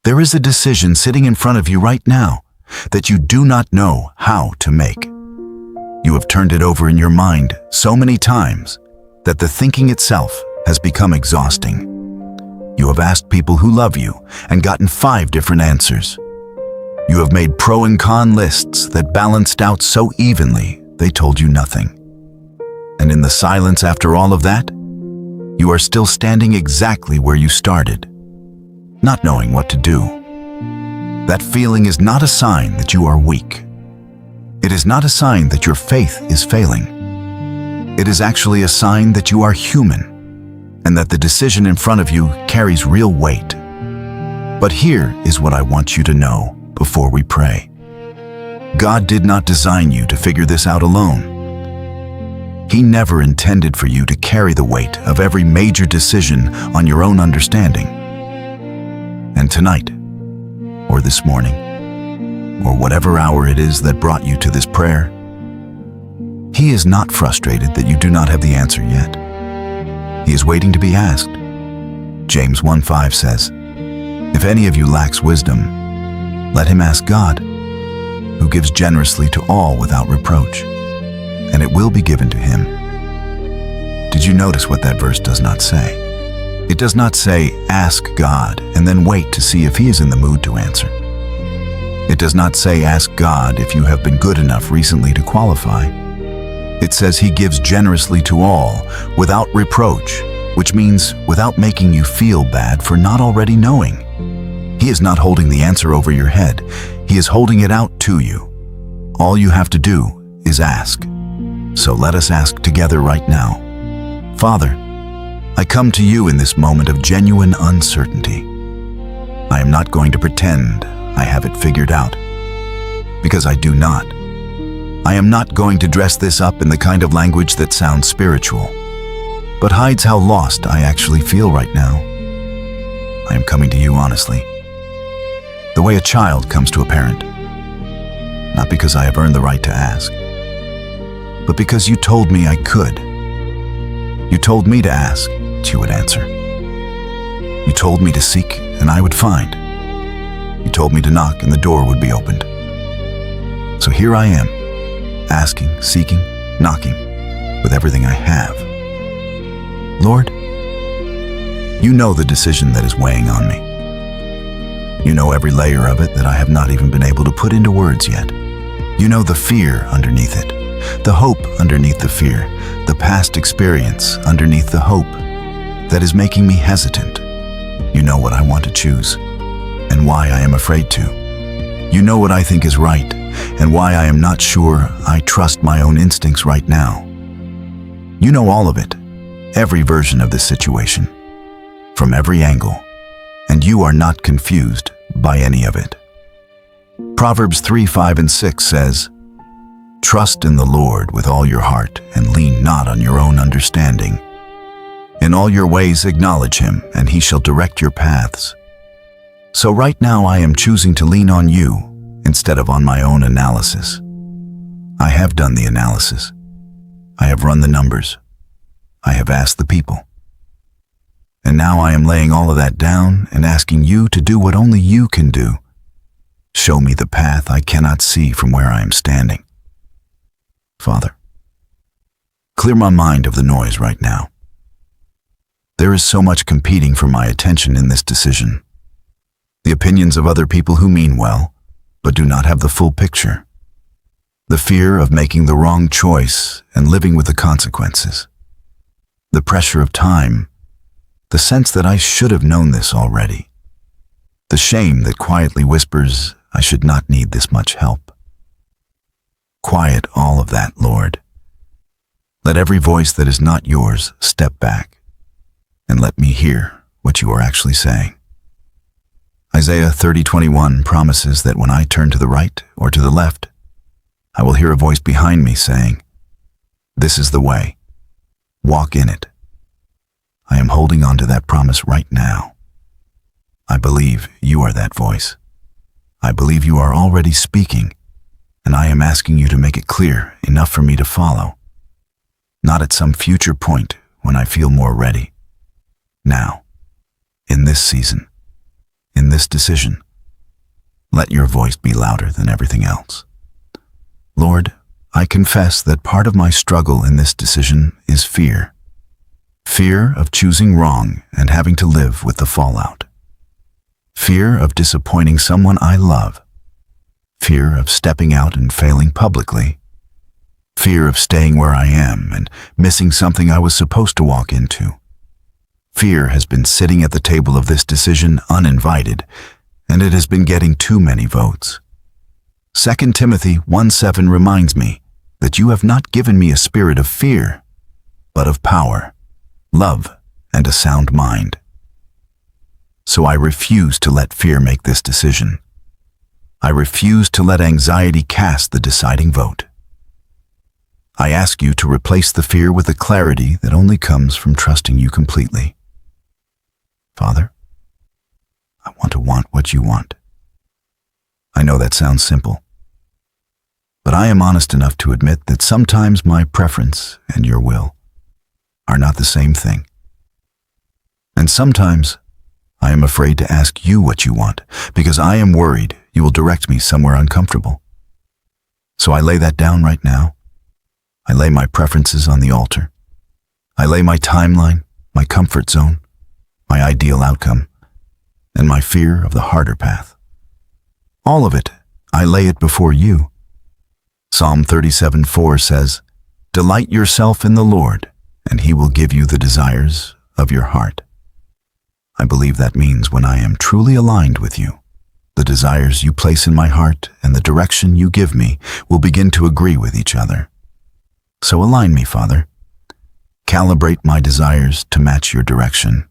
There is a decision sitting in front of you right now that you do not know how to make. You have turned it over in your mind so many times that the thinking itself has become exhausting. You have asked people who love you and gotten 5 different answers. You have made pro and con lists that balanced out so evenly they told you nothing. And in the silence after all of that, you are still standing exactly where you started, not knowing what to do. That feeling is not a sign that you are weak. It is not a sign that your faith is failing. It is actually a sign that you are human and that the decision in front of you carries real weight. But here is what I want you to know before we pray. God did not design you to figure this out alone. He never intended for you to carry the weight of every major decision on your own understanding. And tonight, or this morning, or whatever hour it is that brought you to this prayer, He is not frustrated that you do not have the answer yet. He is waiting to be asked. James 1:5 says, "If any of you lacks wisdom, let him ask God, who gives generously to all without reproach, and it will be given to him." Did you notice what that verse does not say? It does not say, ask God and then wait to see if He is in the mood to answer. It does not say, ask God if you have been good enough recently to qualify. It says He gives generously to all without reproach, which means without making you feel bad for not already knowing. He is not holding the answer over your head. He is holding it out to you. All you have to do is ask. So let us ask together right now. Father, I come to you in this moment of genuine uncertainty. I am not going to pretend I have it figured out, because I do not. I am not going to dress this up in the kind of language that sounds spiritual, but hides how lost I actually feel right now. I am coming to you honestly, the way a child comes to a parent, not because I have earned the right to ask, but because you told me I could. You told me to ask, and you would answer. You told me to seek, and I would find. You told me to knock, and the door would be opened. So here I am, asking, seeking, knocking, with everything I have. Lord, you know the decision that is weighing on me. You know every layer of it that I have not even been able to put into words yet. You know the fear underneath it, the hope underneath the fear, the past experience underneath the hope that is making me hesitant. You know what I want to choose and why I am afraid to. You know what I think is right and why I am not sure I trust my own instincts right now. You know all of it, every version of this situation, from every angle, and you are not confused by any of it. Proverbs 3:5 and 6 says, "Trust in the Lord with all your heart and lean not on your own understanding. In all your ways acknowledge Him, and He shall direct your paths." So right now I am choosing to lean on you instead of on my own analysis. I have done the analysis. I have run the numbers. I have asked the people. And now I am laying all of that down and asking you to do what only you can do. Show me the path I cannot see from where I am standing. Father, clear my mind of the noise right now. There is so much competing for my attention in this decision. The opinions of other people who mean well, but do not have the full picture. The fear of making the wrong choice and living with the consequences. The pressure of time, the sense that I should have known this already. The shame that quietly whispers, I should not need this much help. Quiet all of that, Lord. Let every voice that is not yours step back, and let me hear what you are actually saying. Isaiah 30:21 promises that when I turn to the right or to the left, I will hear a voice behind me saying, "This is the way. Walk in it." I am holding on to that promise right now. I believe you are that voice. I believe you are already speaking, and I am asking you to make it clear enough for me to follow. Not at some future point when I feel more ready. Now, in this season, in this decision. Let your voice be louder than everything else. Lord, I confess that part of my struggle in this decision is fear. Fear of choosing wrong and having to live with the fallout. Fear of disappointing someone I love. Fear of stepping out and failing publicly. Fear of staying where I am and missing something I was supposed to walk into. Fear has been sitting at the table of this decision uninvited, and it has been getting too many votes. 2 Timothy 1:7 reminds me that you have not given me a spirit of fear, but of power, love, and a sound mind. So I refuse to let fear make this decision. I refuse to let anxiety cast the deciding vote. I ask you to replace the fear with a clarity that only comes from trusting you completely. Father, I want what you want. I know that sounds simple, but I am honest enough to admit that sometimes my preference and your will are not the same thing. And sometimes I am afraid to ask you what you want because I am worried you will direct me somewhere uncomfortable. So I lay that down right now. I lay my preferences on the altar. I lay my timeline, my comfort zone, my ideal outcome, and my fear of the harder path. All of it, I lay it before you. Psalm 37:4 says, "Delight yourself in the Lord, and He will give you the desires of your heart." I believe that means when I am truly aligned with you, the desires you place in my heart and the direction you give me will begin to agree with each other. So align me, Father. Calibrate my desires to match your direction.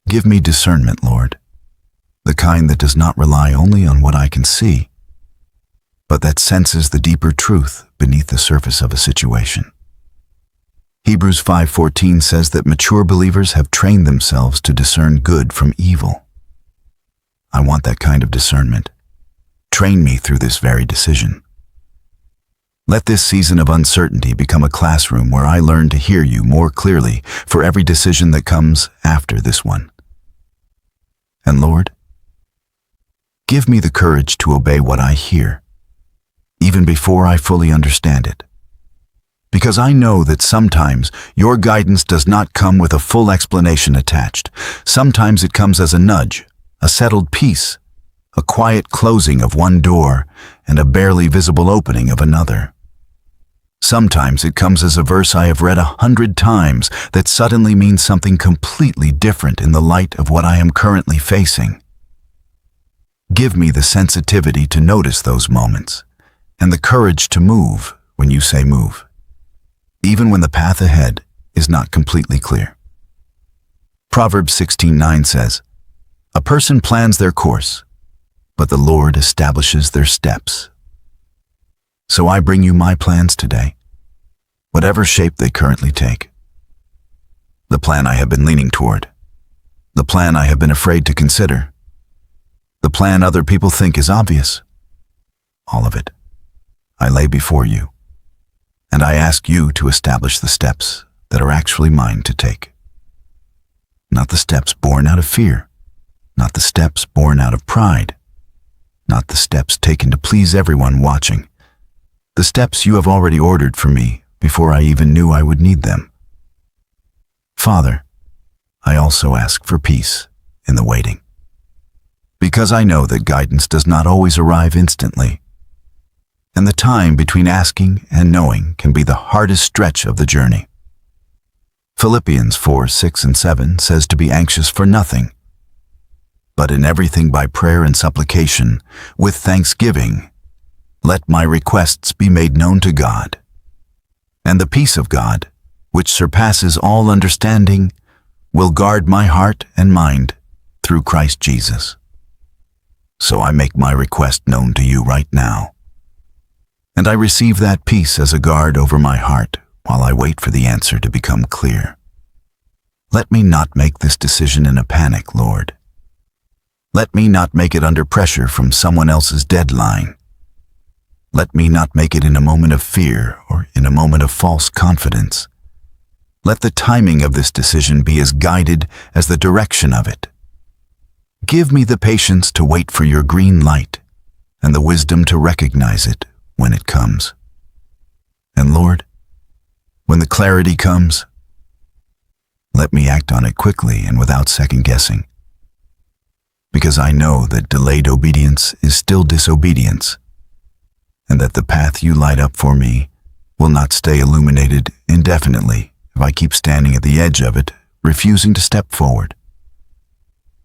Give me discernment, Lord, the kind that does not rely only on what I can see, but that senses the deeper truth beneath the surface of a situation. Hebrews 5:14 says that mature believers have trained themselves to discern good from evil. I want that kind of discernment. Train me through this very decision. Let this season of uncertainty become a classroom where I learn to hear you more clearly for every decision that comes after this one. And Lord, give me the courage to obey what I hear, even before I fully understand it. Because I know that sometimes your guidance does not come with a full explanation attached. Sometimes it comes as a nudge, a settled peace, a quiet closing of one door, and a barely visible opening of another. Sometimes it comes as a verse I have read 100 times that suddenly means something completely different in the light of what I am currently facing. Give me the sensitivity to notice those moments, and the courage to move when you say move, even when the path ahead is not completely clear. Proverbs 16:9 says, "A person plans their course, but the Lord establishes their steps." So I bring you my plans today, whatever shape they currently take. The plan I have been leaning toward, the plan I have been afraid to consider, the plan other people think is obvious. All of it, I lay before you, and I ask you to establish the steps that are actually mine to take. Not the steps born out of fear, not the steps born out of pride, not the steps taken to please everyone watching, the steps you have already ordered for me before I even knew I would need them. Father, I also ask for peace in the waiting, because I know that guidance does not always arrive instantly, and the time between asking and knowing can be the hardest stretch of the journey. Philippians 4:6-7 says to be anxious for nothing, but in everything by prayer and supplication, with thanksgiving, let my requests be made known to God. And the peace of God, which surpasses all understanding, will guard my heart and mind through Christ Jesus. So I make my request known to you right now. And I receive that peace as a guard over my heart while I wait for the answer to become clear. Let me not make this decision in a panic, Lord. Let me not make it under pressure from someone else's deadline. Let me not make it in a moment of fear or in a moment of false confidence. Let the timing of this decision be as guided as the direction of it. Give me the patience to wait for your green light and the wisdom to recognize it when it comes. And Lord, when the clarity comes, let me act on it quickly and without second guessing, because I know that delayed obedience is still disobedience, and that the path you light up for me will not stay illuminated indefinitely if I keep standing at the edge of it, refusing to step forward.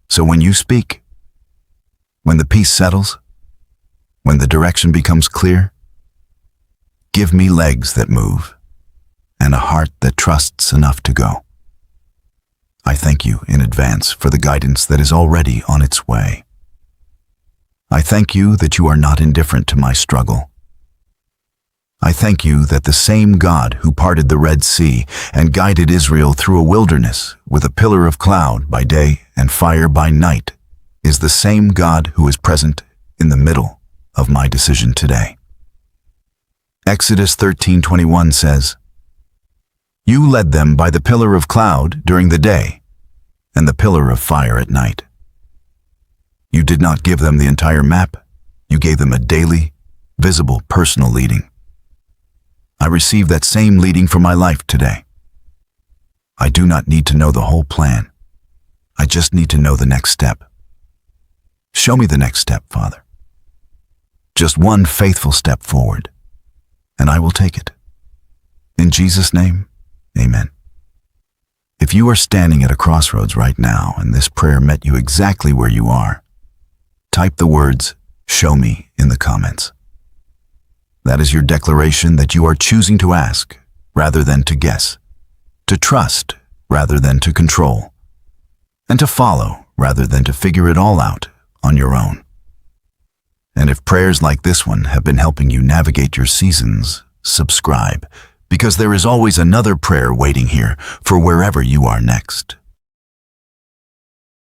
So when you speak, when the peace settles, when the direction becomes clear, give me legs that move and a heart that trusts enough to go. I thank you in advance for the guidance that is already on its way. I thank you that you are not indifferent to my struggle. I thank you that the same God who parted the Red Sea and guided Israel through a wilderness with a pillar of cloud by day and fire by night is the same God who is present in the middle of my decision today. Exodus 13:21 says, "You led them by the pillar of cloud during the day and the pillar of fire at night." You did not give them the entire map. You gave them a daily, visible, personal leading. I receive that same leading for my life today. I do not need to know the whole plan. I just need to know the next step. Show me the next step, Father. Just one faithful step forward, and I will take it. In Jesus' name, amen. If you are standing at a crossroads right now and this prayer met you exactly where you are, type the words, "Show me," in the comments. That is your declaration that you are choosing to ask rather than to guess, to trust rather than to control, and to follow rather than to figure it all out on your own. And if prayers like this one have been helping you navigate your seasons, subscribe, because there is always another prayer waiting here for wherever you are next.